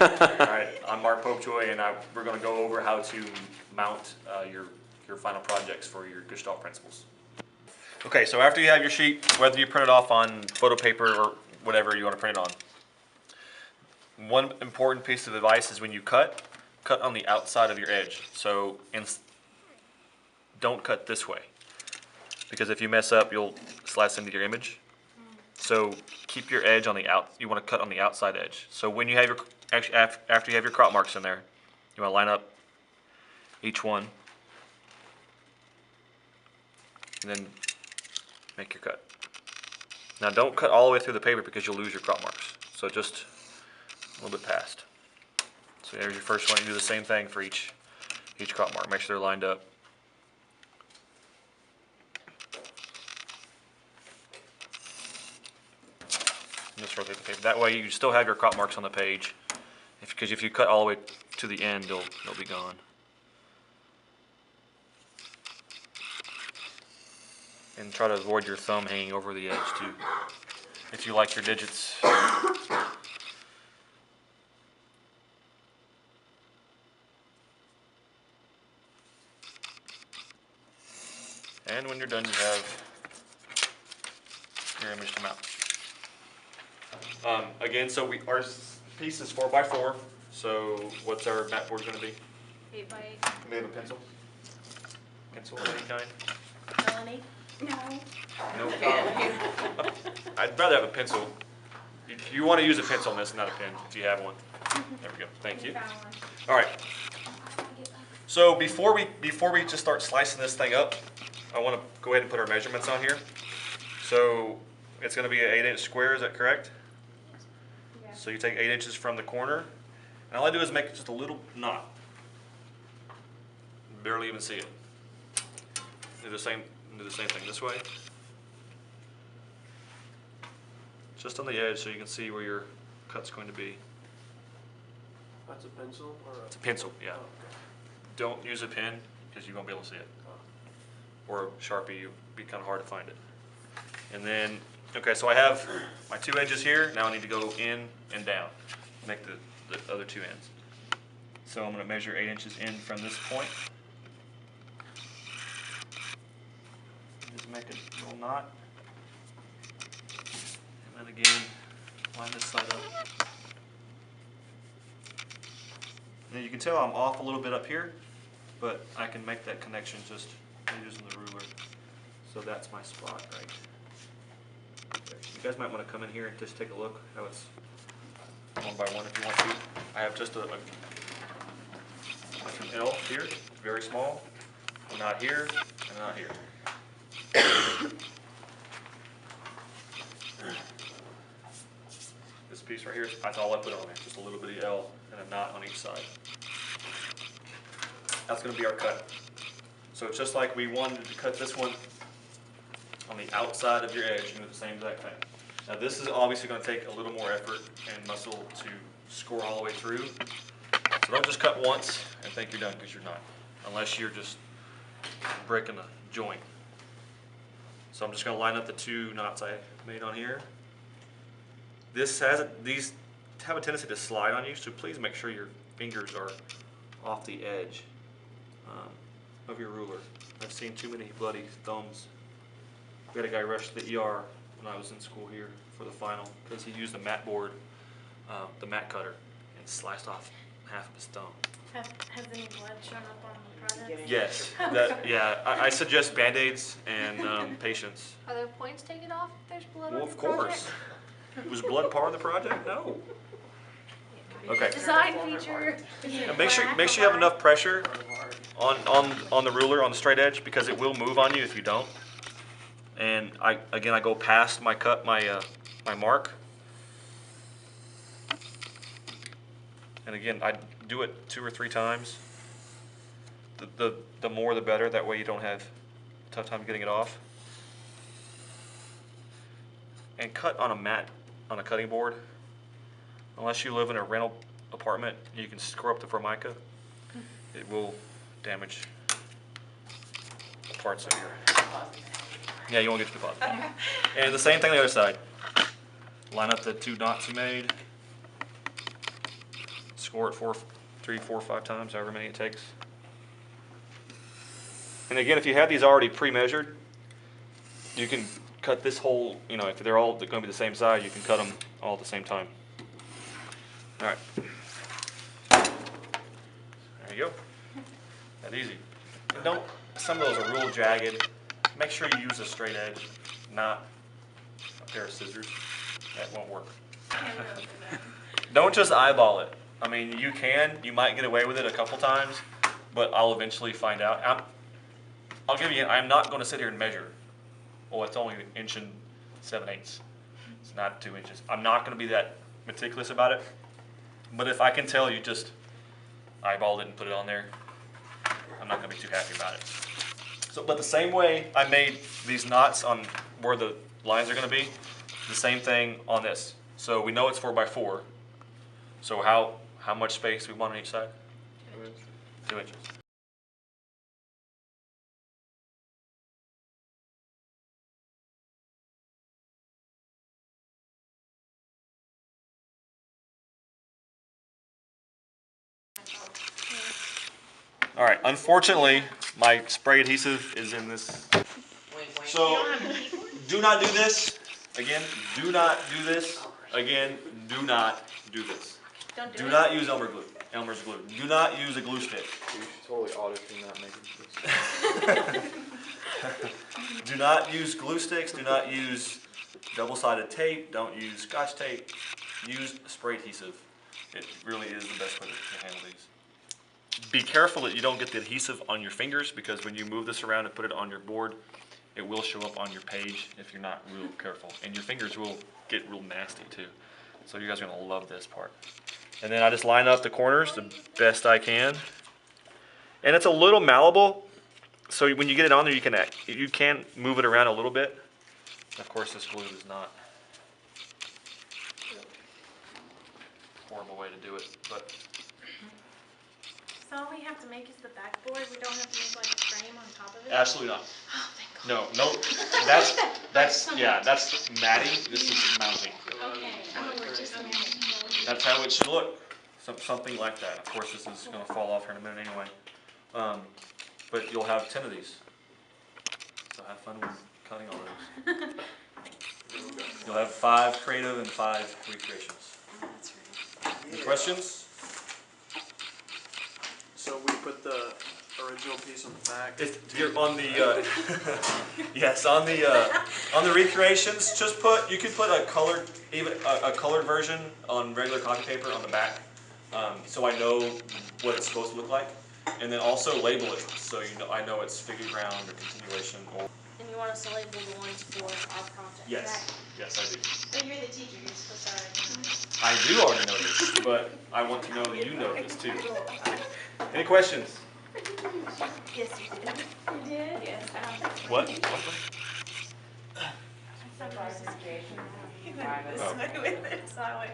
Alright, I'm Mark Popejoy, and we're going to go over how to mount your final projects for your Gestalt principles. Okay, so after you have your sheet, whether you print it off on photo paper or whatever you want to print it on, one important piece of advice is when you cut on the outside of your edge. So don't cut this way, because if you mess up, you'll slice into your image. So keep your edge on the you want to cut on the outside edge. So when you have your, actually after you have your crop marks in there, you want to line up each one and then make your cut. Now don't cut all the way through the paper because you'll lose your crop marks. So just a little bit past. So there's your first one. You do the same thing for each crop mark. Make sure they're lined up. Just rotate the paper. That way you still have your crop marks on the page. Because if you cut all the way to the end, they'll be gone. And try to avoid your thumb hanging over the edge too, if you like your digits. And when you're done, you have your image to mount. Again, so our piece is 4x4. So what's our mat board going to be? 8x8. We have a pencil. Pencil of any kind. Melanie? No. No. I'd rather have a pencil. You want to use a pencil on this, not a pen, if you have one. There we go. Thank you. All right. So before we just start slicing this thing up, I want to go ahead and put our measurements on here. So it's going to be an 8-inch square. Is that correct? Yeah. So you take 8 inches from the corner, and all I do is make just a little knot. Barely even see it. Do the same thing this way. Just on the edge so you can see where your cut's going to be. That's a pencil? Or It's a pencil, yeah. Oh, okay. Don't use a pen because you won't be able to see it. Or a Sharpie, it'll be kind of hard to find it. And then, okay, so I have my two edges here. Now I need to go in and down, make the other two ends. So I'm going to measure 8 inches in from this point. Just make a little knot. And then again, line this side up. And you can tell I'm off a little bit up here, but I can make that connection just using the ruler. So that's my spot right there. You guys might want to come in here and just take a look how it's one by one if you want to. I have just like an L here, very small, a knot here, and a knot here. This piece right here, that's all I put on there, just a little bitty L and a knot on each side. That's going to be our cut. So it's just like we wanted to cut this one on the outside of your edge, and do the same exact thing. Now this is obviously going to take a little more effort and muscle to score all the way through. So don't just cut once and think you're done, because you're not. Unless you're just breaking a joint. So I'm just going to line up the two knots I made on here. These have a tendency to slide on you, so please make sure your fingers are off the edge of your ruler. I've seen too many bloody thumbs. We had a guy rush to the ER when I was in school here for the final because he used the mat board, the mat cutter, and sliced off half of his thumb. Has any blood shown up on the product? Yes. Yeah. I suggest Band-Aids and patience. Are there points taken off if there's blood Well, on the of course. Was blood part of the project? No. Okay. Design feature. And make sure you have enough pressure on the ruler on the straight edge, because it will move on you if you don't. And I go past my my mark. And again, I do it 2 or 3 times. The more the better. That way you don't have a tough time getting it off. And cut on a cutting board. Unless you live in a rental apartment, you can screw up the Formica. It will damage parts of your. Yeah, you won't get to the bottom. And the same thing on the other side. Line up the two knots you made. score it 3, 4, 5 times, however many it takes. And again, if you have these already pre-measured, you can cut this whole, if they're all going to be the same size, you can cut them all at the same time. All right. There you go. That easy. And some of those are real jagged. Make sure you use a straight edge, not a pair of scissors. That won't work. Don't just eyeball it. I mean, you might get away with it a couple times, but I'll eventually find out. I'm not going to sit here and measure. Oh, it's only 1 7/8 inches. It's not 2 inches. I'm not going to be that meticulous about it. But if I can tell you just eyeballed it and put it on there, I'm not going to be too happy about it. So, but the same way I made these knots on where the lines are going to be, the same thing on this. So we know it's 4x4. So how much space do we want on each side? 2 inches. All right, unfortunately, my spray adhesive is in this. So do not do this. Again, do not do this. Again, do not do this. Do not use Elmer's glue. Do not use a glue stick. You should totally audit me not making this. Do not use glue sticks. Do not use double-sided tape. Don't use Scotch tape. Use spray adhesive. It really is the best way to handle these. Be careful that you don't get the adhesive on your fingers, because when you move this around and put it on your board, it will show up on your page if you're not real careful. And your fingers will get real nasty too. So you guys are gonna love this part. And then I just line up the corners the best I can. And it's a little malleable, so when you get it on there, you can move it around a little bit. Of course, this glue is not. Horrible way to do it, but. So all we have to make is the backboard. We don't have to make like a frame on top of it. Absolutely not. Oh, thank God. No, that's matting. This is mounting. Okay. Oh, we're just making. That's how it should look. Something like that. Of course, this is going to fall off here in a minute anyway. But you'll have 10 of these. So have fun with cutting all those. You'll have 5 creative and 5 recreations. That's right. Any questions? So we put the original piece on the back. You're on the yes, on the recreations. You could put a colored version on regular copy paper on the back, so I know what it's supposed to look like, and then also label it so I know it's figure ground or continuation. And you want us to label the ones for our project? Yes, yes I do. But you're the teacher. You're supposed to already know. I do already know this, but I want to know that you know this too. Any questions? Yes, you did. You did? Yes. What? He went this way with it, so I went.